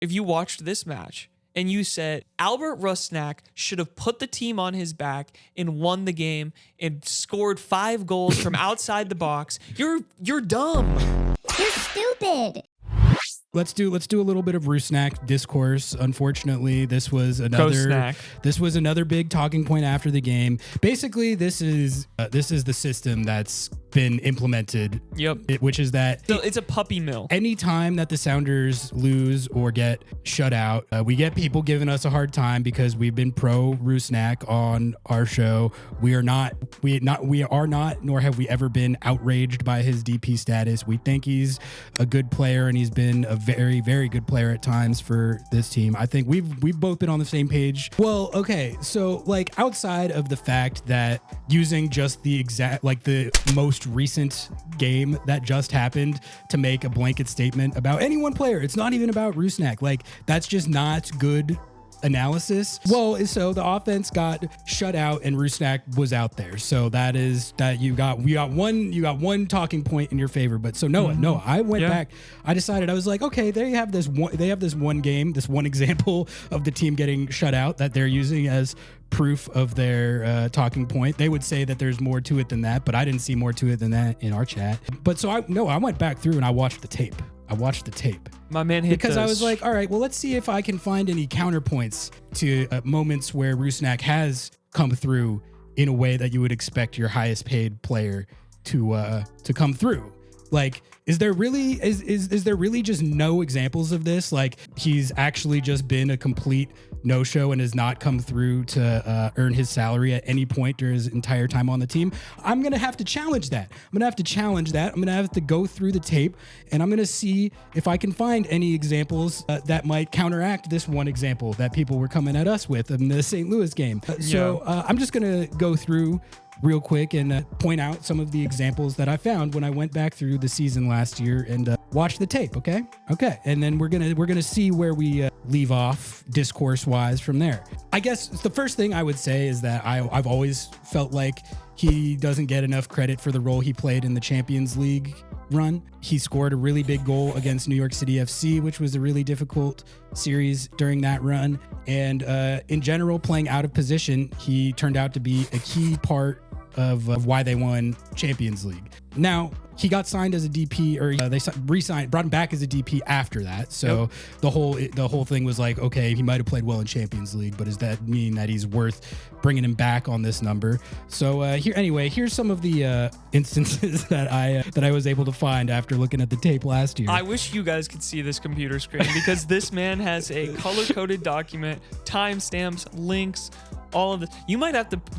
if you watched this match and you said Albert Rusnak should have put the team on his back and won the game and scored 5 goals from outside the box, you're dumb. You're stupid. Let's do a little bit of Rusnak discourse. Unfortunately, this was another big talking point after the game. Basically, this is the system that's been implemented. Yep. Which is that it's a puppy mill. Anytime that the Sounders lose or get shut out, we get people giving us a hard time because we've been pro Rusnak on our show. We are not, nor have we ever been outraged by his DP status. We think he's a good player, and he's been a very, very good player at times for this team. I think we've both been on the same page. Well, okay, so like outside of the fact that using just the most recent game that just happened to make a blanket statement about any one player, it's not even about Rusnak. Like, that's just not good analysis. Well, so the offense got shut out and Rusnak was out there. So we got one talking point in your favor. But so no, I went back. I decided, I was like, okay, they have this one game, this one example of the team getting shut out that they're using as proof of their talking point. They would say that there's more to it than that, but I didn't see more to it than that in our chat. But so I went back through and I watched the tape. My man hit because I was like, all right, well, let's see if I can find any counterpoints to moments where Rusnak has come through in a way that you would expect your highest paid player to come through. Like, is there really just no examples of this? Like, he's actually just been a complete no-show and has not come through to earn his salary at any point during his entire time on the team? I'm going to have to challenge that. I'm going to have to go through the tape, and I'm going to see if I can find any examples that might counteract this one example that people were coming at us with in the St. Louis game. So I'm just going to go through real quick and point out some of the examples that I found when I went back through the season last year and watched the tape. Okay. And then we're gonna see where we leave off discourse wise from there. I guess the first thing I would say is that I've always felt like he doesn't get enough credit for the role he played in the Champions League run. He scored a really big goal against New York City FC, which was a really difficult series during that run. And in general, playing out of position, he turned out to be a key part of why they won Champions League. Now, he got signed as a DP, or they brought him back as a DP after that. So the whole thing was like, okay, he might have played well in Champions League, but does that mean that he's worth bringing him back on this number? So here's some of the instances that I was able to find after looking at the tape last year. I wish you guys could see this computer screen because this man has a color-coded document, timestamps, links, all of this.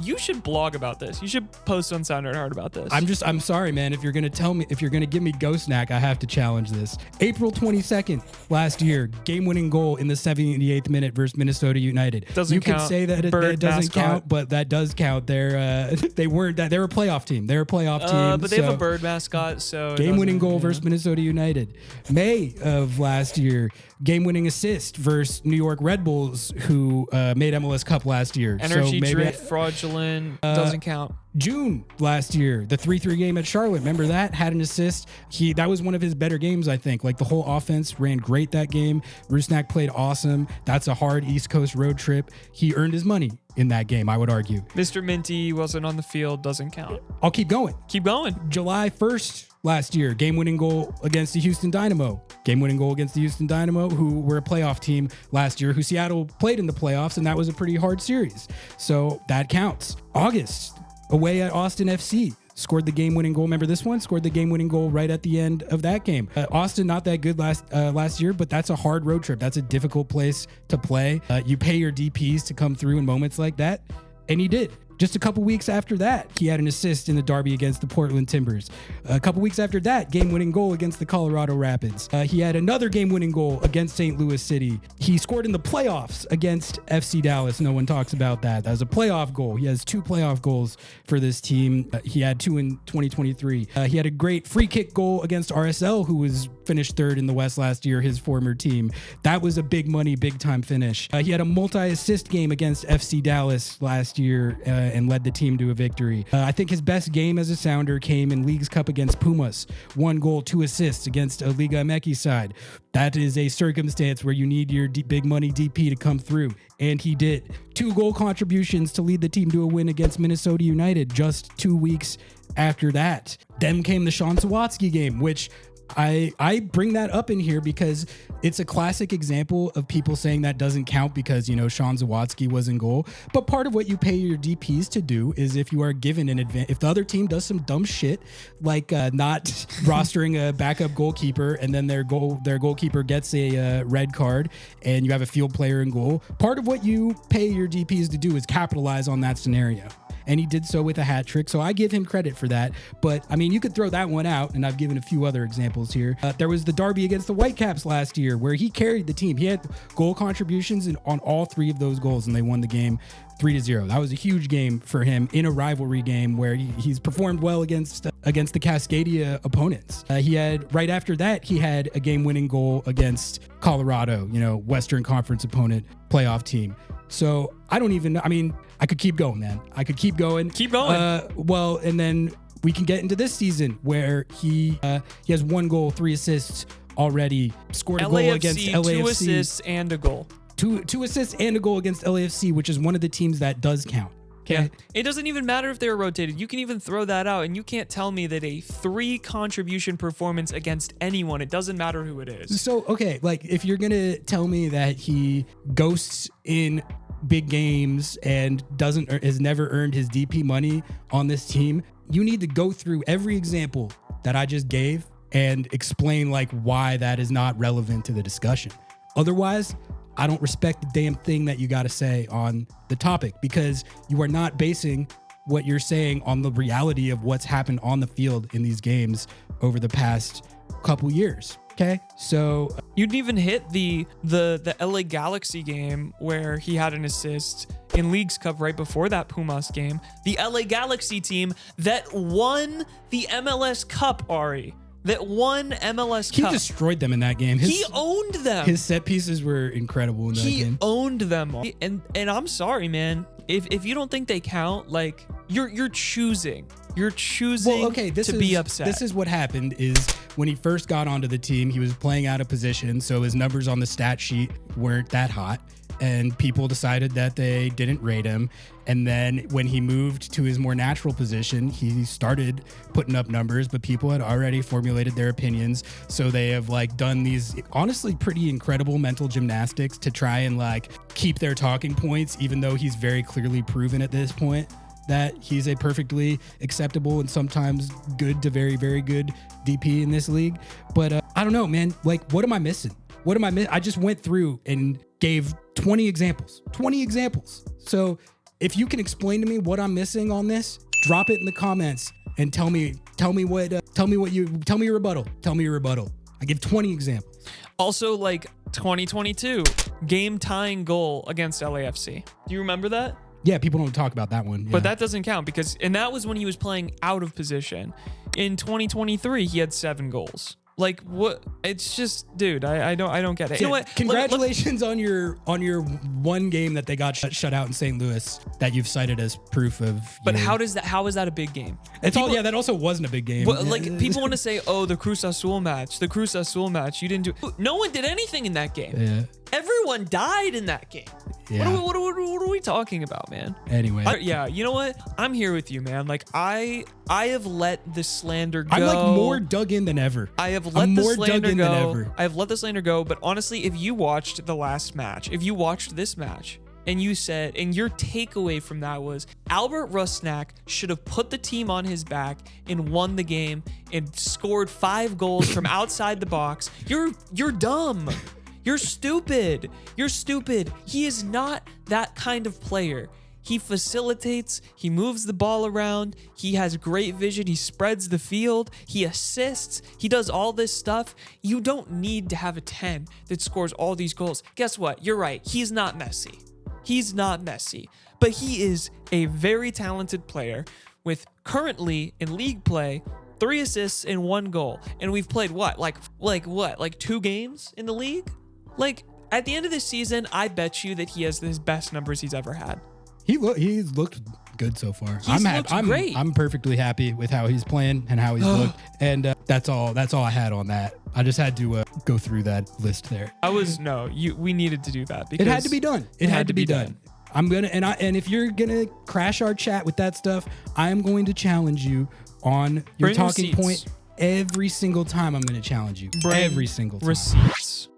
You should blog about this. You should post on Sound Hard about this. I'm sorry, man. If you're going to give me Ghost Snack, I have to challenge this. April 22nd last year, game-winning goal in the 78th minute versus Minnesota United. Doesn't count. You could say that it doesn't count, but that does count. They were a playoff team. But they have a bird mascot, so game-winning goal versus Minnesota United. May of last year, game-winning assist versus New York Red Bulls, who made MLS Cup last year. Energy drink, fraudulent, doesn't count. June last year, the 3-3 game at Charlotte. Remember that? Had an assist. That was one of his better games, I think. Like, the whole offense ran great that game. Rusnak played awesome. That's a hard East Coast road trip. He earned his money in that game, I would argue. Mr. Minty wasn't on the field, doesn't count. I'll keep going. July 1st last year, game-winning goal against the Houston Dynamo. Who were a playoff team last year, who Seattle played in the playoffs, and that was a pretty hard series. So that counts. August, away at Austin FC. Scored the game-winning goal. Remember this one? Scored the game-winning goal right at the end of that game. Austin, not that good last year, but that's a hard road trip. That's a difficult place to play. You pay your DPs to come through in moments like that, and he did. Just a couple weeks after that, he had an assist in the derby against the Portland Timbers. A couple weeks after that, game-winning goal against the Colorado Rapids. He had another game-winning goal against St. Louis City. He scored in the playoffs against FC Dallas. No one talks about that. That was a playoff goal. He has 2 playoff goals for this team. He had 2 in 2023. He had a great free kick goal against RSL, who was finished 3rd in the West last year, his former team. That was a big money, big time finish. He had a multi-assist game against FC Dallas last year, and led the team to a victory. I think his best game as a Sounder came in Leagues Cup against Pumas. 1 goal, 2 assists against a Liga MX side. That is a circumstance where you need your big money DP to come through. And he did. 2 goal contributions to lead the team to a win against Minnesota United just 2 weeks after that. Then came the Sean Sawatsky game, which I bring that up in here because it's a classic example of people saying that doesn't count because, you know, Sean Zawatsky was in goal. But part of what you pay your DPs to do is if you are given an advantage, if the other team does some dumb shit, like not rostering a backup goalkeeper and then their goalkeeper gets a red card and you have a field player in goal, part of what you pay your DPs to do is capitalize on that scenario. And he did so with a hat trick. So I give him credit for that. But I mean, you could throw that one out, and I've given a few other examples here. There was the derby against the Whitecaps last year where he carried the team. He had goal contributions on all 3 of those goals, and they won the game 3-0. That was a huge game for him in a rivalry game where he's performed well against the Cascadia opponents. He had, right after that, he had a game-winning goal against Colorado, you know, Western Conference opponent, playoff team. So I could keep going, man. I could keep going. Keep going. And then we can get into this season where he has 1 goal, 3 assists already. Scored a goal against LAFC. 2 assists and a goal. Two assists and a goal against LAFC, which is one of the teams that does count. Okay. Yeah. It doesn't even matter if they're rotated. You can even throw that out, and you can't tell me that a 3 contribution performance against anyone, it doesn't matter who it is. So, okay, like if you're going to tell me that he ghosts in big games and has never earned his DP money on this team, you need to go through every example that I just gave and explain like why that is not relevant to the discussion. Otherwise, I don't respect the damn thing that you got to say on the topic because you are not basing what you're saying on the reality of what's happened on the field in these games over the past couple years. Okay, so you didn't even hit the LA Galaxy game where he had an assist in Leagues Cup right before that Pumas game. The LA Galaxy team that won the MLS Cup, Ari. That won MLS Cup. He destroyed them in that game. He owned them. His set pieces were incredible in that game. He owned them. And I'm sorry, man. If you don't think they count, like you're choosing. You're choosing to be upset. This is what happened is when he first got onto the team, he was playing out of position, so his numbers on the stat sheet weren't that hot, and people decided that they didn't rate him. And then when he moved to his more natural position, he started putting up numbers, but people had already formulated their opinions. So they have like done these honestly pretty incredible mental gymnastics to try and like keep their talking points, even though he's very clearly proven at this point that he's a perfectly acceptable and sometimes good to very, very good DP in this league. But I don't know, man. Like, what am I missing? What am I missing? I just went through and gave 20 examples. So if you can explain to me what I'm missing on this, drop it in the comments and tell me your rebuttal. I give 20 examples. Also, like 2022 game tying goal against LAFC. Do you remember that? Yeah, people don't talk about that one. Yeah. But that doesn't count and that was when he was playing out of position. In 2023, he had 7 goals. Like what? It's just, dude, I don't get it. You know what? Congratulations on your one game that they got shut out in St. Louis that you've cited as proof of. But how is that a big game? That also wasn't a big game. But like people want to say, oh, the Cruz Azul match. You didn't do. No one did anything in that game. Yeah. Everyone died in that game. Yeah. What are we talking about, man? Anyway. Yeah, you know what? I'm here with you, man. Like I have let the slander go. I'm like more dug in than ever. I have let the slander go. But honestly, if you watched the last match, if you watched this match, and you said, and your takeaway from that was Albert Rusnak should have put the team on his back and won the game and scored 5 goals from outside the box, you're dumb. You're stupid. He is not that kind of player. He facilitates, he moves the ball around, he has great vision, he spreads the field, he assists, he does all this stuff. You don't need to have a 10 that scores all these goals. Guess what? You're right. He's not Messi. But he is a very talented player with currently in league play 3 assists and 1 goal. And we've played what? Like 2 games in the league? Like at the end of this season, I bet you that he has his best numbers he's ever had. He's looked good so far. He's looked great. I'm perfectly happy with how he's playing and how he's looked. And that's all I had on that. I just had to go through that list there. We needed to do that because It had to be done. It had to be done. I'm gonna and if you're gonna crash our chat with that stuff, I'm going to challenge you on your Bring talking receipts. point every single time. I'm going to challenge you every single time. Receipts.